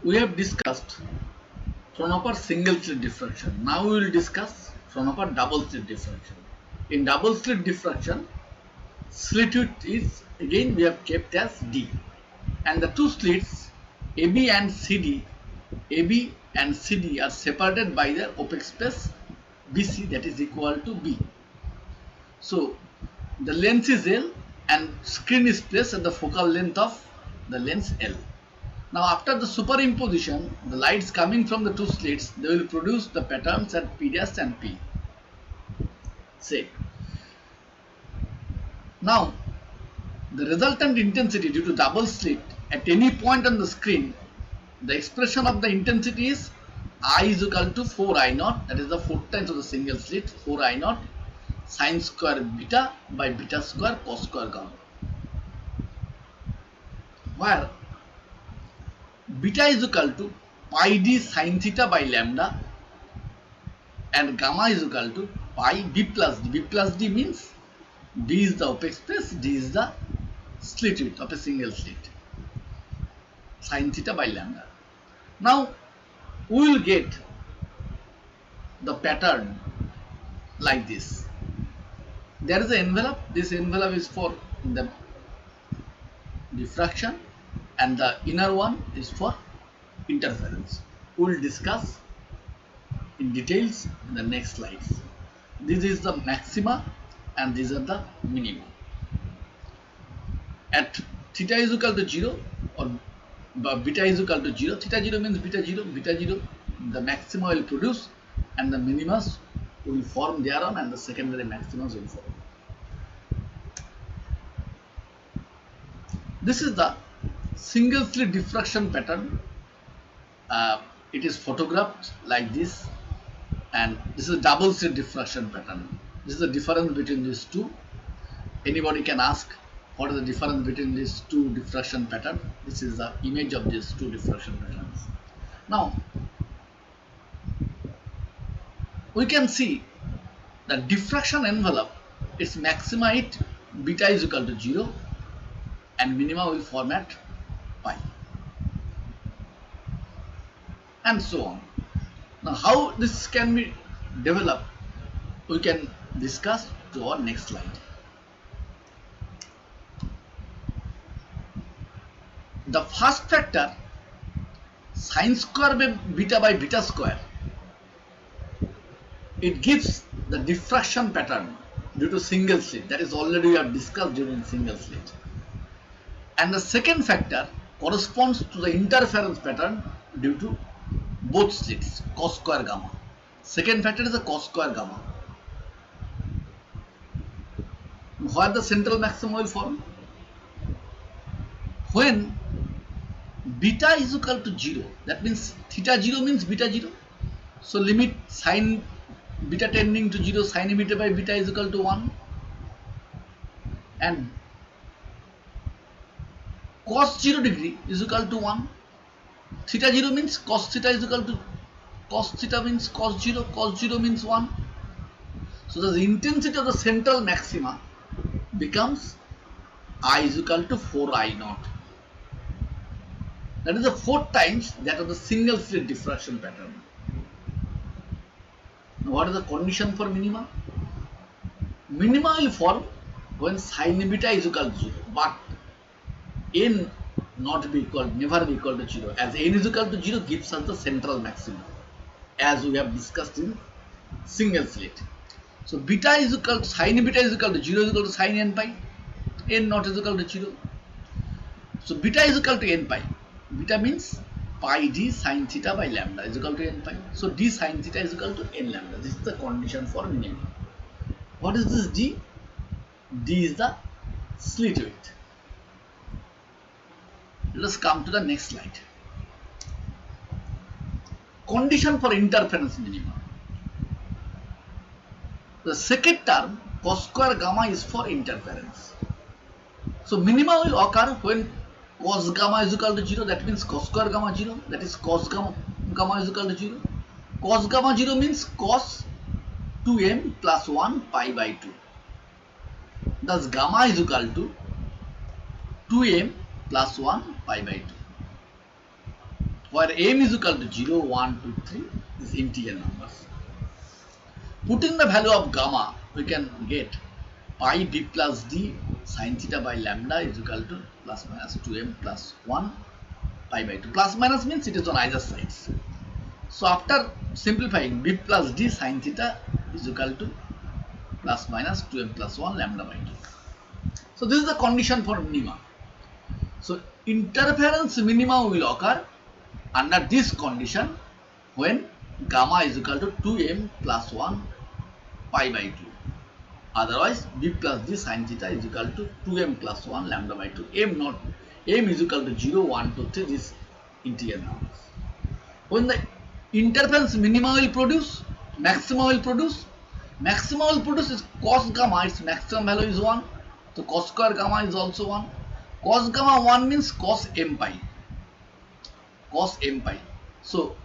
We have discussed Fraunhofer single slit diffraction. Now we will discuss Fraunhofer double slit diffraction. In double slit diffraction, slit width is again we have kept as D, and the two slits AB and CD are separated by their opaque space BC, that is equal to B. So the length is L and screen is placed at the focal length of the lens L. Now after the superimposition, the lights coming from the two slits, they will produce the patterns at P' and P. Say. Now the resultant intensity due to double slit at any point on the screen, the expression of the intensity is I is equal to 4I0, that is the 4 times of the single slit, 4I0 sine square beta by beta square cos square gamma, where beta is equal to pi d sine theta by lambda and gamma is equal to pi b plus d. B plus d means d is the opaque space, d is the slit width of a single slit, sine theta by lambda. Now we will get the pattern like this. There is an envelope. This envelope is for the diffraction and the inner one is for interference. We will discuss in details in the next slides. This is the maxima and these are the minima. At theta is equal to 0 or beta is equal to 0, theta 0 means beta 0, the maxima will produce and the minimas will form thereon and the secondary maximas will form. This is the single slit diffraction pattern. It is photographed like this, and this is a double slit diffraction pattern. This is the difference between these two. Anybody can ask what is the difference between these two diffraction patterns. This is the image of these two diffraction patterns. Now we can see the diffraction envelope, its maxima at beta is equal to 0 and minima will form at pi and so on. Now how this can be developed, we can discuss to our next slide. The first factor sine square by beta square, it gives the diffraction pattern due to single slit, that is already we have discussed during single slit. And the second factor corresponds to the interference pattern due to both slits, cos square gamma. Second factor is the cos square gamma. Where the central maximum will form? When beta is equal to 0, that means theta 0 means beta 0. So limit sine beta tending to 0, sine beta by beta is equal to 1, and cos 0 degree is equal to 1. Theta 0 means cos theta is equal to cos theta means cos 0 means 1. So the intensity of the central maxima becomes I is equal to 4I0. That is the 4 times that of the single slit diffraction pattern. Now what is the condition for minima? Minima will form when sine beta is equal to 0, but n not be equal, never be equal to 0, as n is equal to 0 gives us the central maximum, as we have discussed in single slit. So beta is equal to sine beta is equal to 0 is equal to sine n pi, n not is equal to 0. So beta is equal to n pi. Beta means pi d sine theta by lambda is equal to n pi. So d sine theta is equal to n lambda. This is the condition for minima. What is this d? D is the slit width. Let us come to the next slide. Condition for interference minima. The second term cos square gamma is for interference. So minima will occur when cos gamma is equal to 0, that means cos square gamma 0, that is cos gamma is equal to 0. Cos gamma 0 means cos 2m plus 1 pi by 2. Thus gamma is equal to 2m plus 1 pi by 2. where m is equal to 0, 1, 2, 3 is integer numbers. Putting the value of gamma, we can get pi b plus d sin theta by lambda is equal to plus minus 2m plus 1 pi by 2. Plus minus means it is on either sides. So after simplifying, b plus d sin theta is equal to plus minus 2m plus 1 lambda by 2. So this is the condition for minima. So interference minima will occur under this condition when gamma is equal to 2m plus 1 pi by 2. Otherwise, b plus d sin theta is equal to 2m plus 1 lambda by 2. M is equal to 0, 1, 2, 3, this integer numbers. When the interference minima will produce, maxima will produce. Maxima will produce is cos gamma, its maximum value is 1. So cos square gamma is also 1. Cos gamma 1 means cos m pi. Cos m pi. So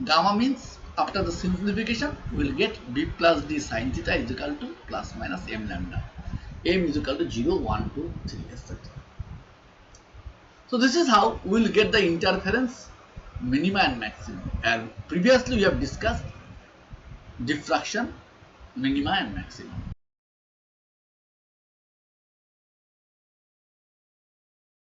gamma means after the simplification we will get b plus d sin theta is equal to plus minus m lambda. M is equal to 0, 1, 2, 3, etc. So this is how we will get the interference minima and maximum. And previously we have discussed diffraction minima and maximum.